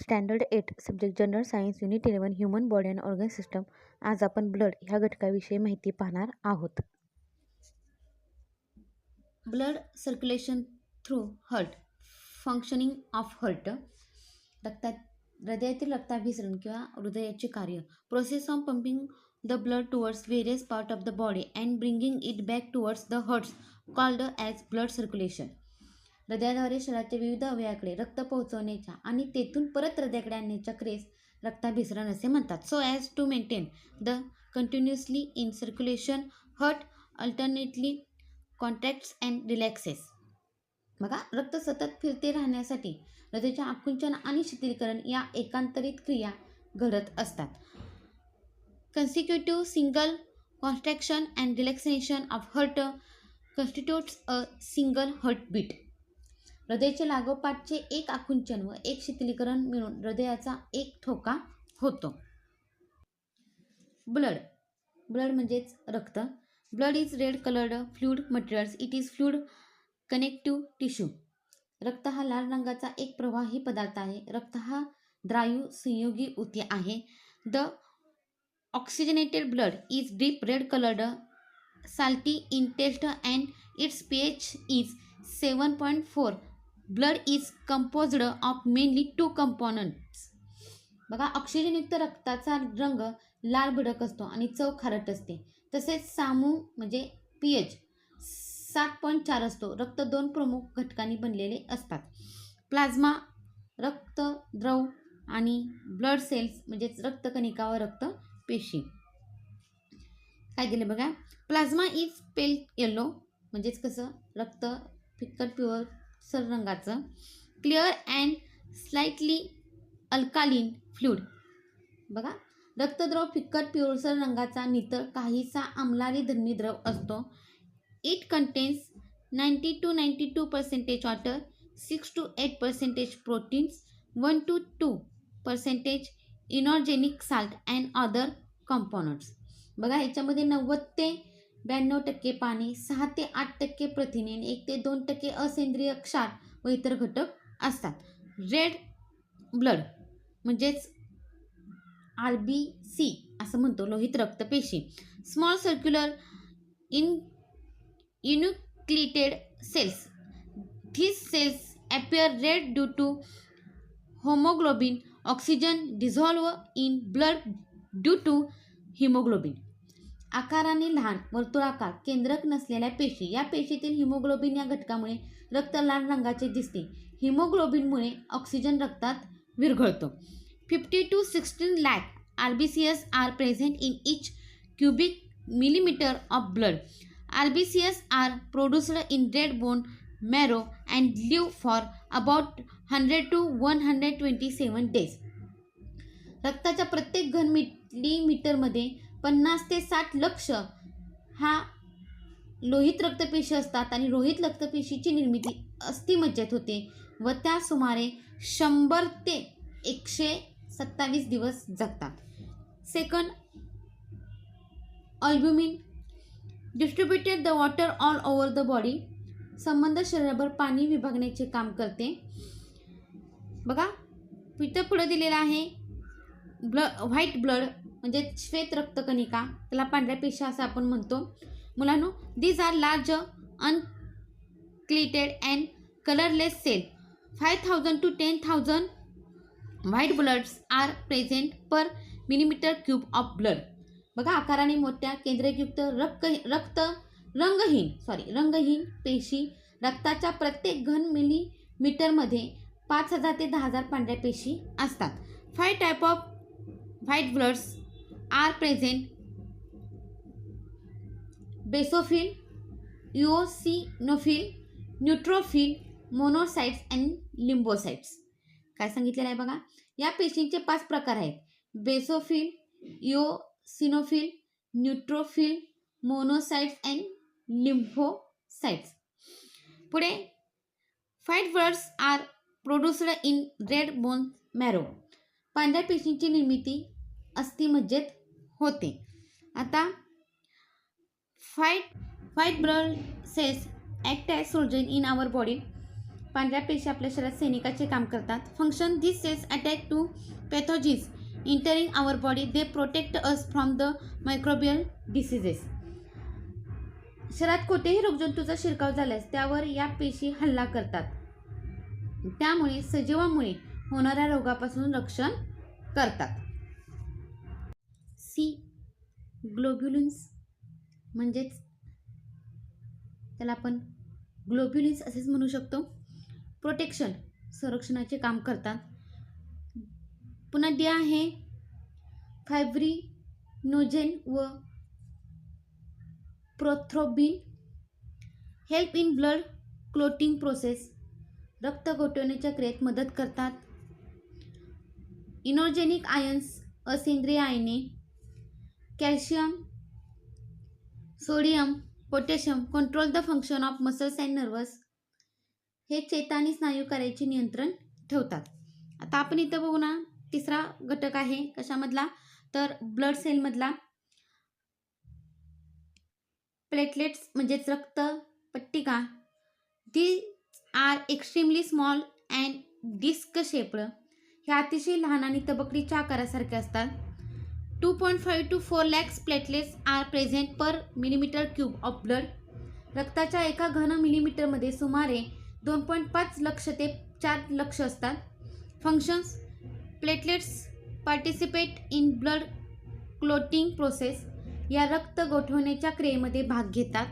Standard 8 subject general science unit 11 human body and organ system. आज आपण blood ह्या घटकाविषयी माहिती पाहणार आहोत. Blood circulation through heart. Functioning of heart. हृदयातील रक्ताभिसरण किंवा हृदयाचे कार्य. Process of pumping the blood towards various part of the body and bringing it back towards the hearts called as blood circulation. हृदयाद्वारे शरीराच्या विविध अवयवाकडे रक्त पोहोचवण्याच्या आणि तेथून परत हृदयाकडे आणण्याच्या क्रियेस रक्ताभिसरण असे म्हणतात. So as to maintain the continuously in circulation heart alternately contracts and relaxes. बघा, रक्त सतत फिरते राहण्यासाठी हृदयाचे आकुंचन आणि शिथिलीकरण या एकांतरित क्रिया घडत असतात. कन्सिक्युटिव्ह single contraction and relaxation of heart constitutes a single heartbeat. हृदयाचे लागोपाठचे एक आकुंचन व एक शिथिलीकरण मिळून हृदयाचा एक ठोका होतो. ब्लड. ब्लड म्हणजेच रक्त. Blood is red coloured fluid materials. It is fluid connective tissue. रक्त हा लाल रंगाचा एक प्रवाही पदार्थ आहे. रक्त हा द्रायू संयोगी ऊती आहे. The oxygenated blood is deep red coloured salty in taste and its pH is 7.4. Blood is composed of mainly two components. बघा, ऑक्सिजनयुक्त रक्ताचा रंग लाल भडक असतो आणि चव खारट असते. तसेच सामू म्हणजे pH 7.4 असतो. रक्त दोन प्रमुख घटकांनी बनलेले असतात. प्लाझ्मा रक्तद्रव आणि ब्लड सेल्स म्हणजेच रक्तकणिका व रक्तपेशी. काय दिलं बघा, प्लाझ्मा इज पेल येलो म्हणजेच कसं रक्त फिक्कट पिवळसर रंगाचं. Clear and slightly alkaline fluid. बघा, रक्तद्रव फिक्कट पिवळसर रंगाचा नितळ काहीसा आम्लारी धर्मी द्रव असतो. It contains 90 to 92% water, 6 to 8% proteins, 1 to 2% inorganic salt and other components. बघा, ह्याच्यामध्ये 90 ते 92% पाणी, 6 ते 8% प्रथिने, 1 ते 2% असेंद्रिय क्षार व इतर घटक असतात. रेड ब्लड म्हणजेच RBC असं म्हणतो, लोहित रक्तपेशी. Small circular enucleated cells. These cells appear red due to hemoglobin. Oxygen dissolve in blood due to haemoglobin. आकाराने लहान वर्तुळाकार केंद्रक नसलेल्या पेशी. या पेशीतील हिमोग्लोबिन या घटकामुळे रक्त लाल रंगाचे दिसते. हिमोग्लोबिनमुळे ऑक्सिजन रक्तात विरघळतो. 50 to 16 lakh RBCs are present in each cubic millimetre of blood. RBCs are produced in red bone marrow and live for about 100 to 127 days. रक्ताच्या प्रत्येक घन मिलीमीटरमध्ये 50 ते 60 लक्ष हा लोहित रक्तपेशी असतात आणि लोहित रक्तपेशीची निर्मिती अस्थिमज्जेत होते व त्या सुमारे 100 ते 127 दिवस जगतात. Second, albumin distributed the water all over the body. संबंध शरीरभर पाणी विभागण्याचे काम करते. बघा, इथं पुढे दिलेला आहे व्हाईट ब्लड म्हणजे श्वेत रक्तकणिका, त्याला पांढऱ्या पेशी असं आपण म्हणतो. मुलांनो, these are large nucleated and colourless cell. 5000 to 10,000 white bloods are present per millimetre cube of blood. बघा, आकाराने मोठ्या केंद्रयुक्त रंगहीन पेशी. रक्ताच्या प्रत्येक घन मिलीमीटरमध्ये 5000 ते 10,000 पांढऱ्या पेशी असतात. 5 type of white bloods are present. Basophil, eosinophil, neutrophil, monocytes and lymphocytes. काय सांगितलेलं आहे बघा, या पेशींचे 5 प्रकार आहेत. Basophil, eosinophil, neutrophil, monocytes and lymphocytes. पुढे, white bloods are produced in red bone marrow. पांढऱ्या पेशींची निर्मिती अस्थिमज्जेत होते. आता white blood cells act as soldier in our body. पांढऱ्या पेशी आपल्या शरीरात सैनिकाचे काम करतात. Function this cells attack to pathogens entering our body. They protect us from the microbial diseases. शरीरात कोणत्याही रोगजंतूचा शिरकाव झाल्यास त्यावर या पेशी हल्ला करतात. त्यामुळे सजीवामुळे होणाऱ्या रोगापासून रक्षण करतात. सी ग्लोब्युलिन्स म्हणजेच त्याला आपण ग्लोब्युलिन्स असेच म्हणू शकतो. प्रोटेक्शन संरक्षणाचे काम करतात. पुन्हा डी आहे फायब्रिनोजेन व prothrombin. Help in blood clotting process. रक्त गोठवण्याच्या क्रियेत मदत करतात. इनॉर्गेनिक आयन्स असेंद्रिय आयने. Calcium, sodium, potassium control the function of muscles and nerves. हे चेता आणि स्नायू कार्याचे नियंत्रण ठेवतात. आता आपण इथं बघू ना, तिसरा घटक आहे कशामधला, तर ब्लड सेलमधला. प्लेटलेट्स म्हणजेच रक्तपट्टिका. They are extremely small and disc shaped. ह्या अतिशय लहान आणि तबकडीच्या आकारासारखे असतात. 2.5 to 4 lakhs platelets are present per millimetre cube of blood. रक्ताच्या एका घन मिलीमीटरमध्ये सुमारे 2.5 लक्ष ते 4 लक्ष असतात. Functions. Platelets participate in blood clotting process. या रक्त गोठवण्याच्या क्रियेमध्ये भाग घेतात.